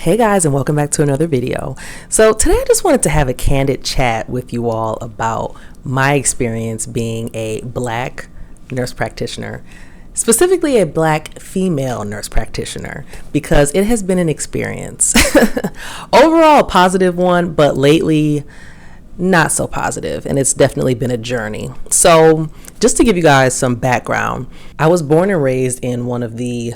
Hey guys, and welcome back to another video. So today I just wanted to have a candid chat with you all about my experience being a Black nurse practitioner, specifically a Black female nurse practitioner, because it has been an experience. Overall a positive one, but lately not so positive, and it's definitely been a journey. So just to give you guys some background, I was born and raised in one of the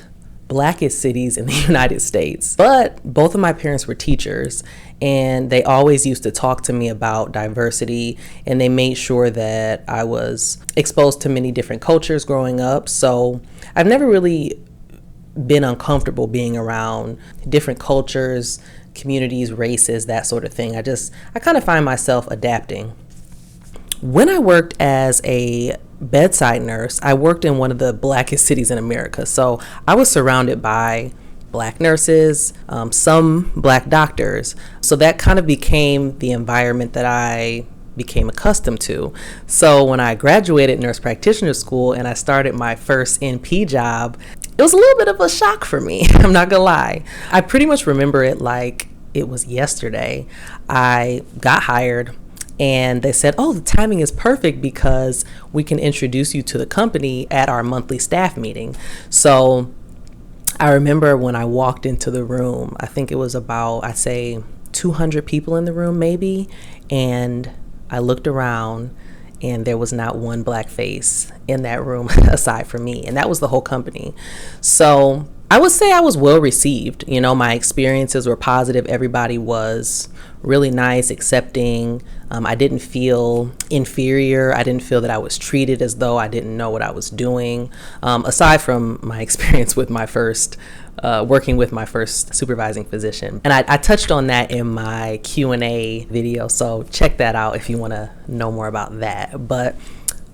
blackest cities in the United States, but both of my parents were teachers, and they always used to talk to me about diversity, and they made sure that I was exposed to many different cultures growing up. So I've never really been uncomfortable being around different cultures, communities, races, that sort of thing. I kind of find myself adapting. When I worked as a bedside nurse, I worked in one of the blackest cities in America. So I was surrounded by Black nurses, some Black doctors. So that kind of became the environment that I became accustomed to. So when I graduated nurse practitioner school and I started my first NP job, it was a little bit of a shock for me. I'm not gonna lie. I pretty much remember it like it was yesterday. I got hired, and they said, oh, the timing is perfect because we can introduce you to the company at our monthly staff meeting. So I remember when I walked into the room, I think it was about, I'd say 200 people in the room maybe. And I looked around and there was not one Black face in that room aside from me. And that was the whole company. So I would say I was well received. You know, my experiences were positive. Everybody was really nice, accepting. I didn't feel inferior. I didn't feel that I was treated as though I didn't know what I was doing. Aside from my experience with my first, working with my first supervising physician. And I touched on that in my Q&A video. So check that out if you want to know more about that. But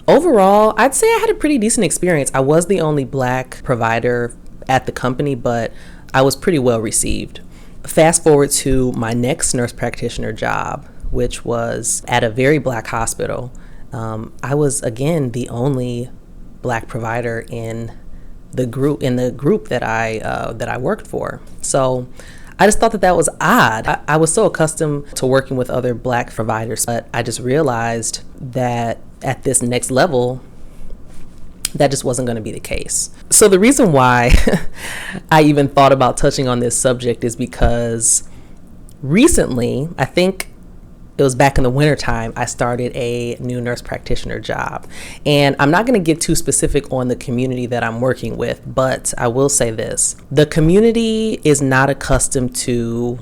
overall, I'd say I had a pretty decent experience. I was the only Black provider at the company, but I was pretty well received. Fast forward to my next nurse practitioner job, which was at a very Black hospital. I was again the only Black provider in the group that I worked for. So I just thought that was odd. I was so accustomed to working with other Black providers, but I just realized that at this next level, that just wasn't going to be the case. So the reason why I even thought about touching on this subject is because recently, I think it was back in the wintertime, I started a new nurse practitioner job. And I'm not going to get too specific on the community that I'm working with, but I will say this. The community is not accustomed to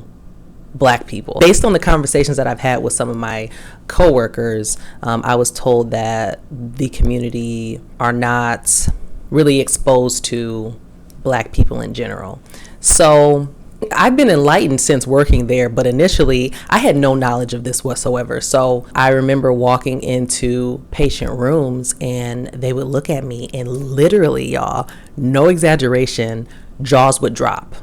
Black people. Based on the conversations that I've had with some of my coworkers, I was told that the community are not really exposed to Black people in general. So I've been enlightened since working there, but initially I had no knowledge of this whatsoever. So I remember walking into patient rooms and they would look at me and literally, y'all, no exaggeration, jaws would drop.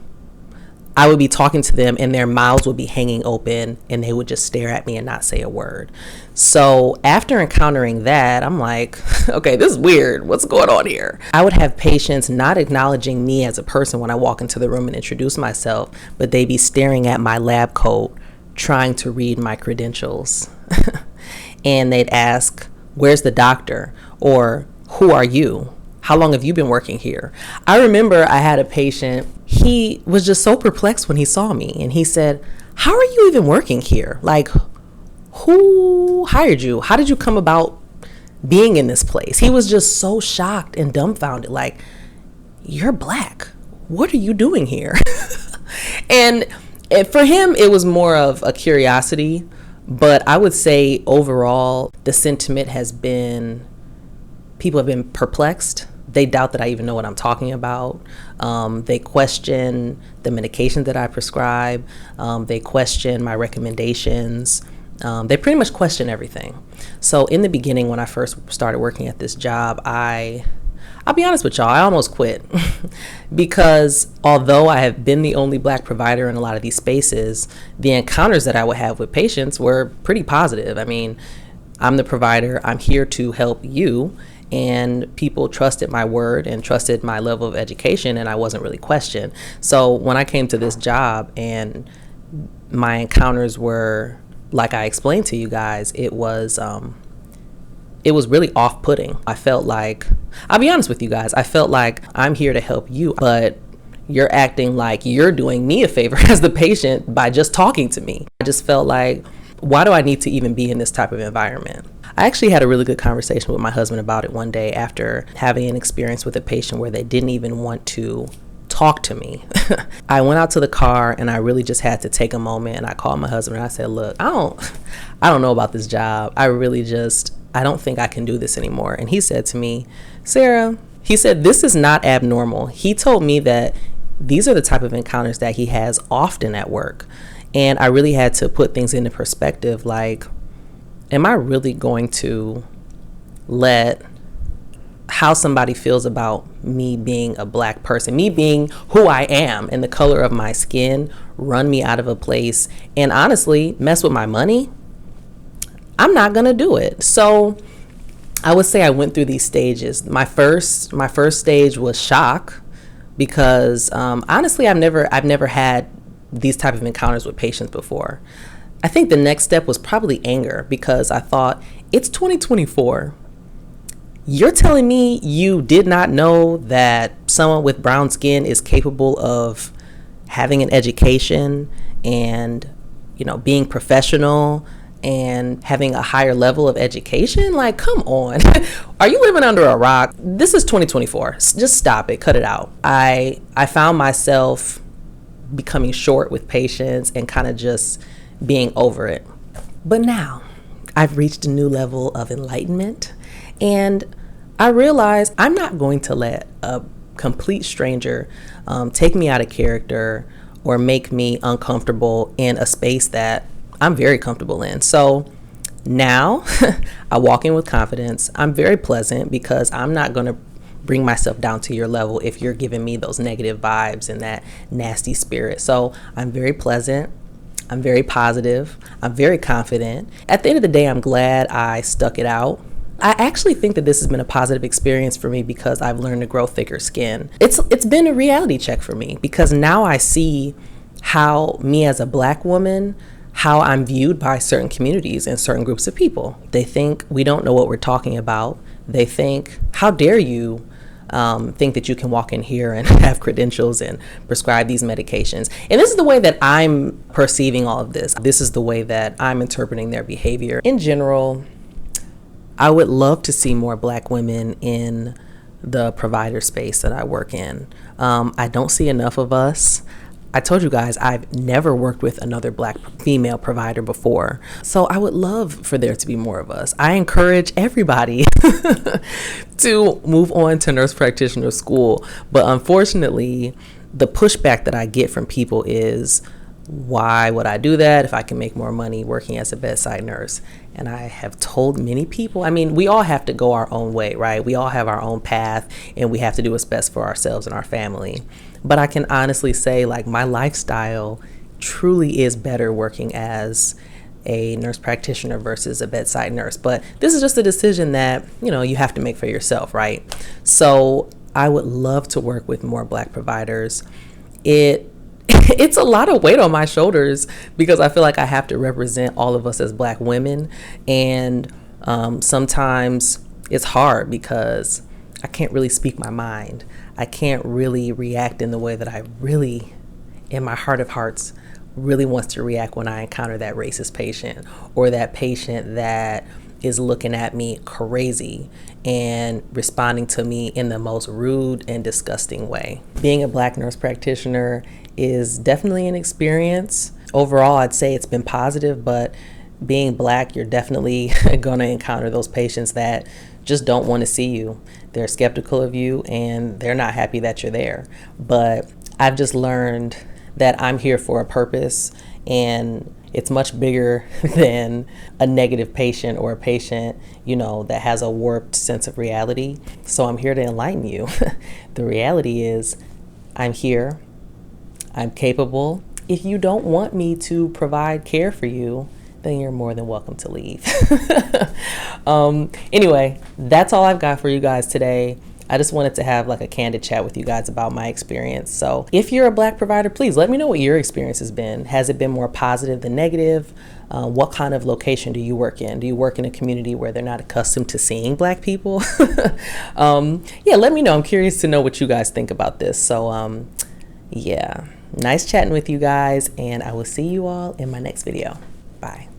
I would be talking to them and their mouths would be hanging open and they would just stare at me and not say a word. So after encountering that, I'm like, okay, this is weird. What's going on here? I would have patients not acknowledging me as a person when I walk into the room and introduce myself, but they'd be staring at my lab coat, trying to read my credentials. And they'd ask, where's the doctor? Or who are you? How long have you been working here? I remember I had a patient, he was just so perplexed when he saw me and he said, how are you even working here? Like, who hired you? How did you come about being in this place? He was just so shocked and dumbfounded, like, you're Black. What are you doing here? And for him, it was more of a curiosity, but I would say overall, the sentiment has been, people have been perplexed. They doubt that I even know what I'm talking about. They question the medications that I prescribe. They question my recommendations. They pretty much question everything. So in the beginning, when I first started working at this job, I'll be honest with y'all, I almost quit because although I have been the only Black provider in a lot of these spaces, the encounters that I would have with patients were pretty positive. I mean, I'm the provider, I'm here to help you, and people trusted my word and trusted my level of education, and I wasn't really questioned. So when I came to this job and my encounters were, like I explained to you guys, it was really off-putting. I felt like, I'll be honest with you guys, I felt like I'm here to help you, but you're acting like you're doing me a favor as the patient by just talking to me. I just felt like, why do I need to even be in this type of environment? I actually had a really good conversation with my husband about it one day after having an experience with a patient where they didn't even want to talk to me. I went out to the car and I really just had to take a moment, and I called my husband and I said, look, I don't know about this job. I don't think I can do this anymore. And he said to me, Sarah, he said, this is not abnormal. He told me that these are the type of encounters that he has often at work. And I really had to put things into perspective, like, am I really going to let how somebody feels about me being a black person, me being who I am and the color of my skin, run me out of a place and honestly mess with my money? I'm not going to do it. So I would say I went through these stages. My first stage was shock, because honestly, I've never had these type of encounters with patients before. I think the next step was probably anger, because I thought, it's 2024. You're telling me you did not know that someone with brown skin is capable of having an education and, being professional and having a higher level of education? Like, come on. Are you living under a rock? This is 2024. Just stop it. Cut it out. I found myself becoming short with patients and kind of just being over it. But now I've reached a new level of enlightenment, and I realize I'm not going to let a complete stranger take me out of character or make me uncomfortable in a space that I'm very comfortable in. So now I walk in with confidence. I'm very pleasant, because I'm not going to bring myself down to your level if you're giving me those negative vibes and that nasty spirit. So I'm very pleasant. I'm very positive. I'm very confident. At the end of the day, I'm glad I stuck it out. I actually think that this has been a positive experience for me, because I've learned to grow thicker skin. It's been a reality check for me, because now I see how me as a black woman, how I'm viewed by certain communities and certain groups of people. They think we don't know what we're talking about. They think, how dare you think that you can walk in here and have credentials and prescribe these medications. And this is the way that I'm perceiving all of this. This is the way that I'm interpreting their behavior. In general, I would love to see more black women in the provider space that I work in. I don't see enough of us. I told you guys, I've never worked with another black female provider before. So I would love for there to be more of us. I encourage everybody to move on to nurse practitioner school. But unfortunately, the pushback that I get from people is, why would I do that if I can make more money working as a bedside nurse? And I have told many people, we all have to go our own way, right? We all have our own path, and we have to do what's best for ourselves and our family. But I can honestly say, like, my lifestyle truly is better working as a nurse practitioner versus a bedside nurse. But this is just a decision that, you have to make for yourself, right? So I would love to work with more black providers. It's a lot of weight on my shoulders, because I feel like I have to represent all of us as black women. And sometimes it's hard, because I can't really speak my mind. I can't really react in the way that I really, in my heart of hearts, really wants to react when I encounter that racist patient, or that patient that is looking at me crazy and responding to me in the most rude and disgusting way. Being a black nurse practitioner is definitely an experience. Overall, I'd say it's been positive, but being black, you're definitely going to encounter those patients that just don't want to see you. They're skeptical of you, and they're not happy that you're there. But I've just learned that I'm here for a purpose, and it's much bigger than a negative patient or a patient, that has a warped sense of reality. So I'm here to enlighten you. The reality is, I'm here. I'm capable. If you don't want me to provide care for you, then you're more than welcome to leave. Anyway, that's all I've got for you guys today. I just wanted to have like a candid chat with you guys about my experience. So if you're a Black provider, please let me know what your experience has been. Has it been more positive than negative? What kind of location do you work in? Do you work in a community where they're not accustomed to seeing Black people? Yeah, let me know. I'm curious to know what you guys think about this. So yeah, nice chatting with you guys, and I will see you all in my next video. Bye.